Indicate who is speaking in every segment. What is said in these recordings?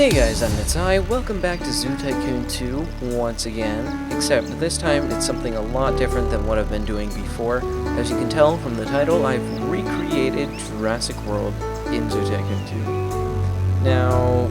Speaker 1: Hey guys, I'm Nitsai. Welcome back to Zoo Tycoon 2 once again, except this time it's something a lot different than what I've been doing before. As you can tell from the title, I've recreated Jurassic World in Zoo Tycoon 2. Now,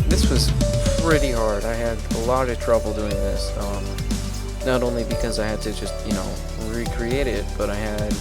Speaker 1: this was pretty hard. I had a lot of trouble doing this, not only because I had to just, recreate it, but I had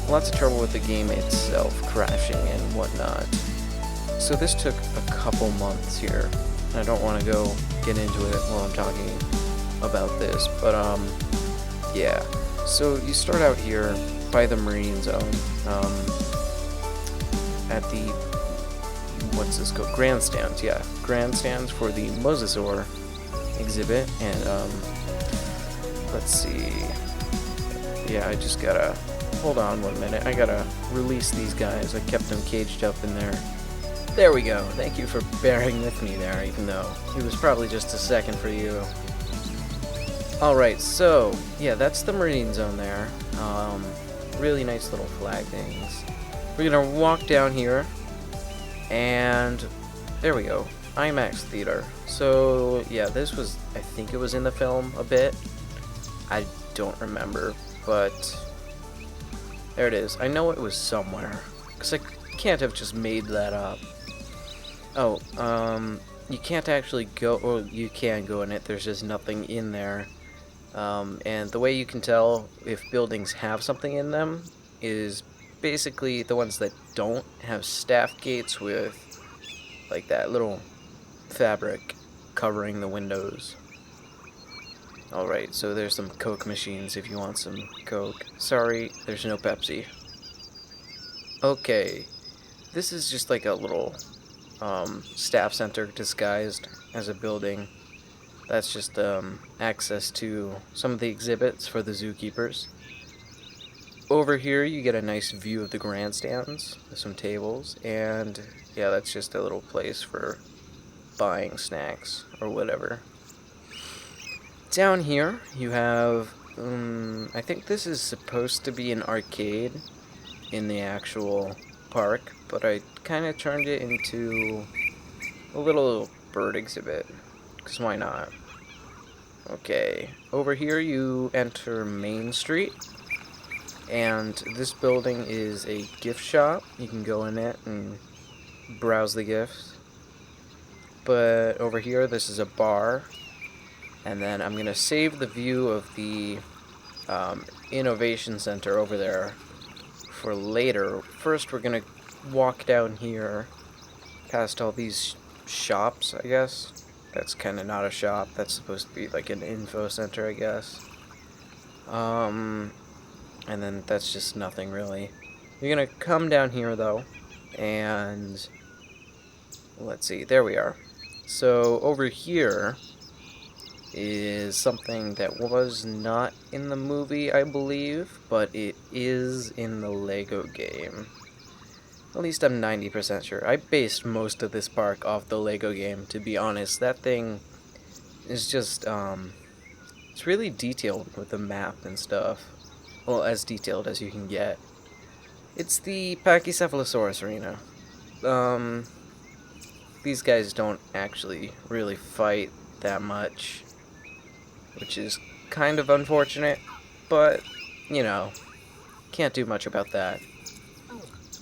Speaker 1: lots of trouble with the game itself, crashing and whatnot. So this took a couple months here. I don't want to get into it while I'm talking about this, but yeah. So you start out here by the marine zone, at the, what's this called? Grandstands, yeah. Grandstands for the Mosasaur exhibit, and let's see. Yeah, I just gotta, hold on 1 minute. I gotta release these guys. I kept them caged up in there. There we go. Thank you for bearing with me there, even though it was probably just a second for you. Alright, so, yeah, that's the marine zone there. Really nice little flag things. We're gonna walk down here, and there we go. IMAX Theater. So, yeah, this was, I think it was in the film a bit. I don't remember, but there it is. I know it was somewhere, because I can't have just made that up. Oh, you can't actually go, or you can go in it, there's just nothing in there. And the way you can tell if buildings have something in them is basically the ones that don't have staff gates with, like, that little fabric covering the windows. Alright, so there's some Coke machines if you want some Coke. Sorry, there's no Pepsi. Okay, this is just like a little staff center disguised as a building. That's just access to some of the exhibits for the zookeepers. Over here you get a nice view of the grandstands with some tables, and yeah, that's just a little place for buying snacks or whatever. Down here you have, I think this is supposed to be an arcade in the actual park, but I kind of turned it into a little bird exhibit, because why not? Okay, over here you enter Main Street, and this building is a gift shop. You can go in it and browse the gifts. But over here this is a bar, and then I'm going to save the view of the Innovation Center over there for later. First we're going to walk down here past all these shops, I guess. That's kind of not a shop. That's supposed to be like an info center, I guess. And then that's just nothing really. You're gonna come down here though, and let's see, there we are. So over here is something that was not in the movie, I believe, but it is in the Lego game. At least I'm 90% sure. I based most of this park off the Lego game, to be honest. That thing is just, it's really detailed with the map and stuff. Well, as detailed as you can get. It's the Pachycephalosaurus arena. These guys don't actually really fight that much, which is kind of unfortunate, but, can't do much about that.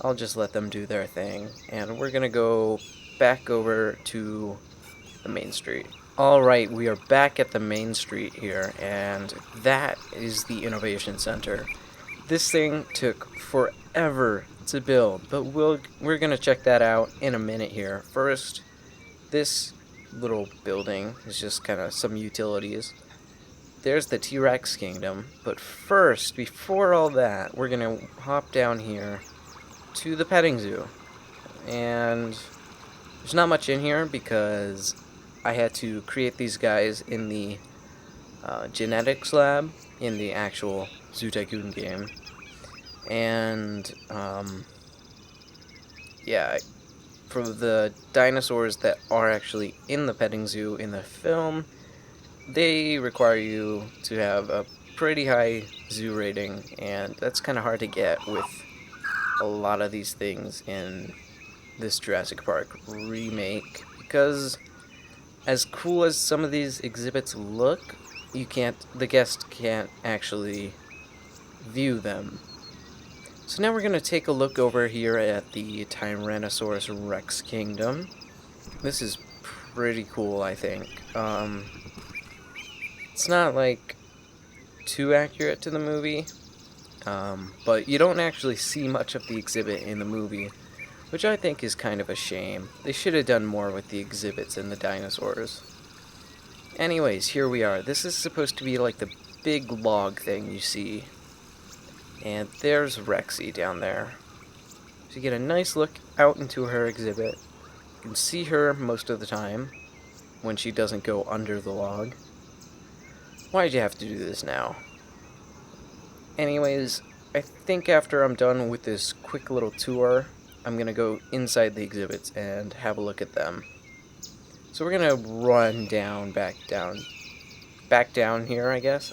Speaker 1: I'll just let them do their thing, and we're gonna go back over to the main street. Alright, we are back at the main street here, and that is the Innovation Center. This thing took forever to build, but we're gonna check that out in a minute here. First, this little building is just kind of some utilities. There's the T-Rex Kingdom, but first, before all that, we're gonna hop down here to the petting zoo, and there's not much in here because I had to create these guys in the genetics lab in the actual Zoo Tycoon game, and yeah, for the dinosaurs that are actually in the petting zoo in the film, they require you to have a pretty high zoo rating, and that's kind of hard to get with a lot of these things in this Jurassic Park remake, because As cool as some of these exhibits look, the guest can't actually view them. So now we're going to take a look over here at the Tyrannosaurus Rex Kingdom. This is pretty cool, I think. It's not like too accurate to the movie, but you don't actually see much of the exhibit in the movie, which I think is kind of a shame. They should have done more with the exhibits and the dinosaurs. Anyways, here we are. This is supposed to be like the big log thing you see. And there's Rexy down there. So you get a nice look out into her exhibit. You can see her most of the time when she doesn't go under the log. Why'd you have to do this now? Anyways, I think after I'm done with this quick little tour, I'm gonna go inside the exhibits and have a look at them. So we're gonna run back down here, I guess.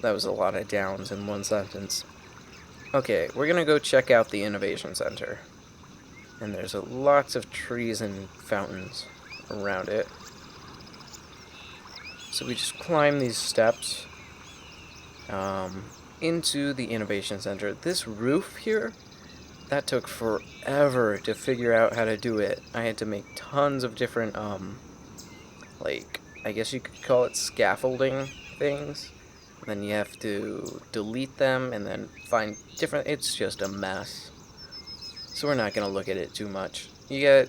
Speaker 1: That was a lot of downs in one sentence. Okay, we're gonna go check out the Innovation Center. And there's lots of trees and fountains around it. So we just climb these steps into the Innovation Center. This roof here, that took forever to figure out how to do it. I had to make tons of different, like, I guess you could call it scaffolding things. Then you have to delete them and then find different, it's just a mess. So we're not going to look at it too much. You get,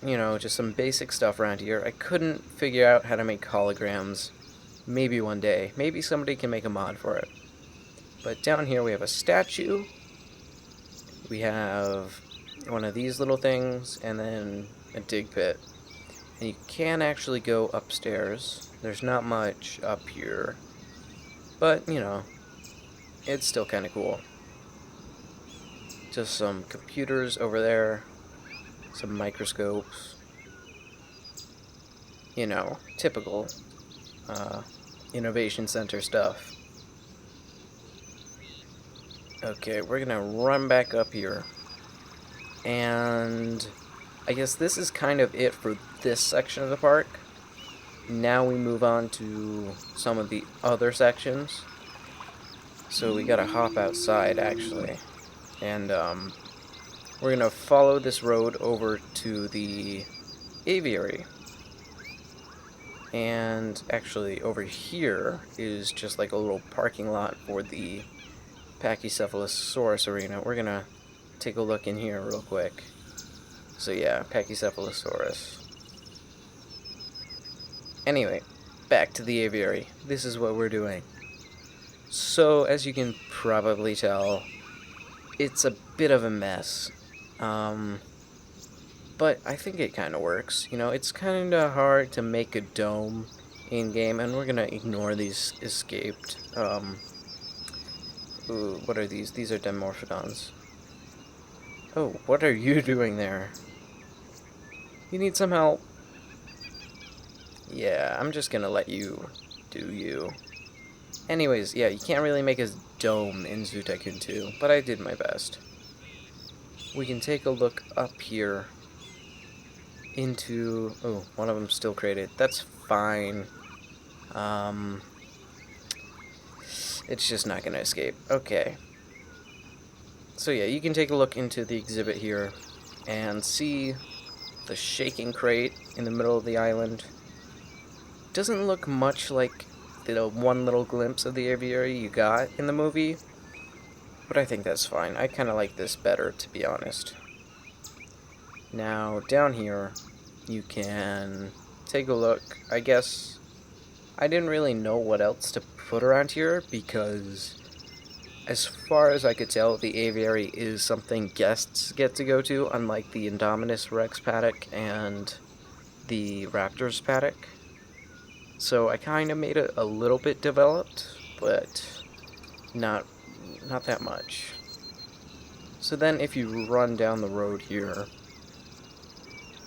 Speaker 1: just some basic stuff around here. I couldn't figure out how to make holograms. Maybe one day. Maybe somebody can make a mod for it. But down here we have a statue. We have one of these little things, and then a dig pit. And you can actually go upstairs. There's not much up here. But, it's still kind of cool. Just some computers over there. Some microscopes. Typical Innovation Center stuff. Okay, we're gonna run back up here. And I guess this is kind of it for this section of the park. Now we move on to some of the other sections. So we gotta hop outside, actually. And we're gonna follow this road over to the aviary. And actually over here is just like a little parking lot for the Pachycephalosaurus arena. We're gonna take a look in here real quick. So yeah, Pachycephalosaurus. Anyway, back to the aviary. This is what we're doing. So, as you can probably tell, it's a bit of a mess. But I think it kind of works. It's kind of hard to make a dome in-game, and we're gonna ignore these escaped. Ooh, what are these? These are Dimorphodons. Oh, what are you doing there? You need some help? Yeah, I'm just gonna let you do you. Anyways, yeah, you can't really make a dome in Zoo Tycoon 2, but I did my best. We can take a look up here into... Oh, one of them's still created. That's fine. It's just not gonna escape. Okay. So yeah, you can take a look into the exhibit here and see the shaking crate in the middle of the island. Doesn't look much like the one little glimpse of the aviary you got in the movie, but I think that's fine. I kind of like this better, to be honest. Now, down here, you can take a look. I guess I didn't really know what else to put around here, because as far as I could tell, the aviary is something guests get to go to, unlike the Indominus Rex paddock and the Raptor's paddock. So I kind of made it a little bit developed, but not that much. So then if you run down the road here,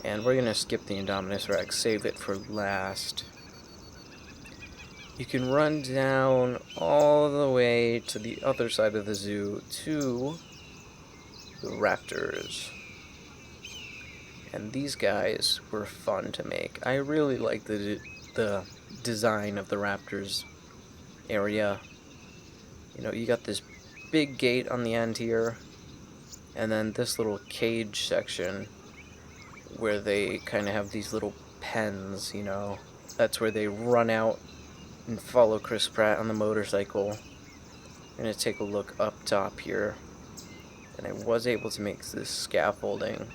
Speaker 1: and we're going to skip the Indominus Rex, save it for last. You can run down all the way to the other side of the zoo to the Raptors. And these guys were fun to make. I really like the design of the Raptors area. You know, you got this big gate on the end here, and then this little cage section where they kind of have these little pens, you know. That's where they run out and follow Chris Pratt on the motorcycle. I'm going to take a look up top here. And I was able to make this scaffolding.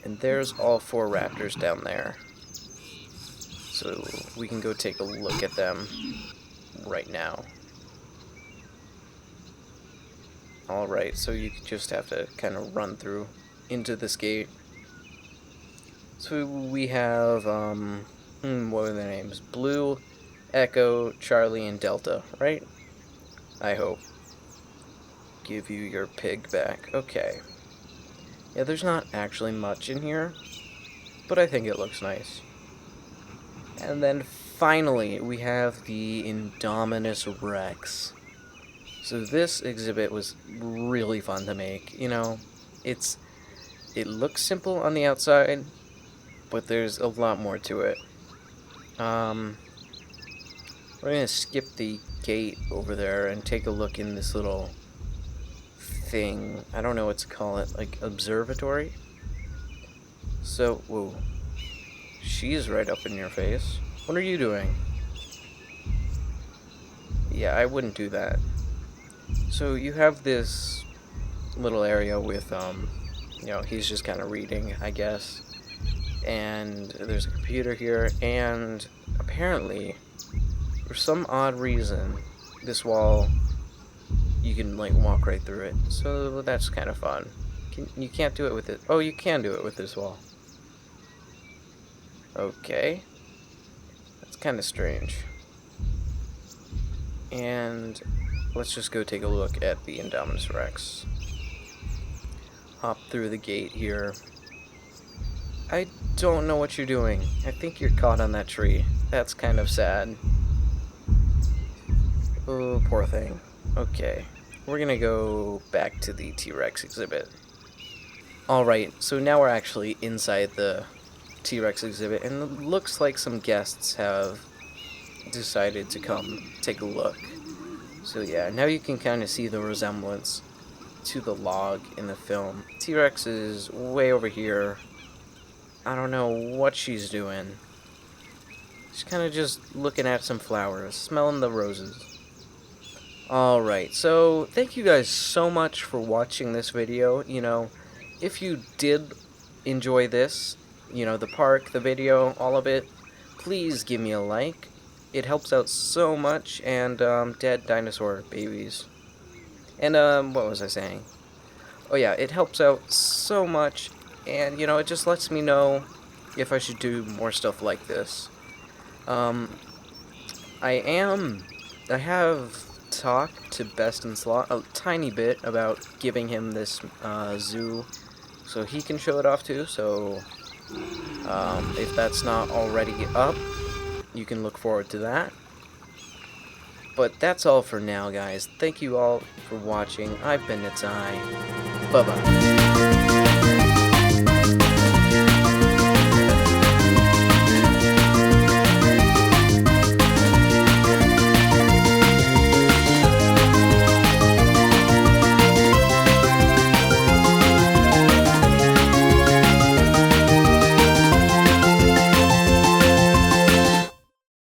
Speaker 1: And there's all 4 raptors down there. So we can go take a look at them right now. Alright, so you just have to kind of run through into this gate. So we have, what are their names? Blue, Echo, Charlie, and Delta, right? I hope. Give you your pig back. Okay. Yeah, there's not actually much in here, but I think it looks nice. And then finally, we have the Indominus Rex. So this exhibit was really fun to make. You know, it looks simple on the outside, but there's a lot more to it. We're gonna skip the gate over there and take a look in this little thing. I don't know what to call it, like observatory. So, whoa, she's right up in your face. What are you doing? Yeah, I wouldn't do that. So you have this little area with, you know, he's just kind of reading, I guess. And there's a computer here, and apparently, for some odd reason, this wall, you can, like, walk right through it. So that's kind of fun. You can't do it with it. Oh, you can do it with this wall. Okay. That's kind of strange. And let's just go take a look at the Indominus Rex. Hop through the gate here. I don't know what you're doing. I think you're caught on that tree. That's kind of sad. Oh, poor thing. Okay. We're gonna go back to the T-Rex exhibit. Alright, so now we're actually inside the T-Rex exhibit, and it looks like some guests have decided to come take a look. So yeah, now you can kind of see the resemblance to the log in the film. T-Rex is way over here. I don't know what she's doing. She's kind of just looking at some flowers, smelling the roses. Alright, so thank you guys so much for watching this video. You know, if you did enjoy this, you know, the park, the video, all of it, please give me a like. It helps out so much, and dead dinosaur babies. And what was I saying? Oh yeah, it helps out so much, and you know, it just lets me know if I should do more stuff like this. I have talked to Best in Slot a tiny bit about giving him this zoo so he can show it off too. So if that's not already up, you can look forward to that. But that's all for now, guys. Thank you all for watching. I've been Natai. Bye-bye.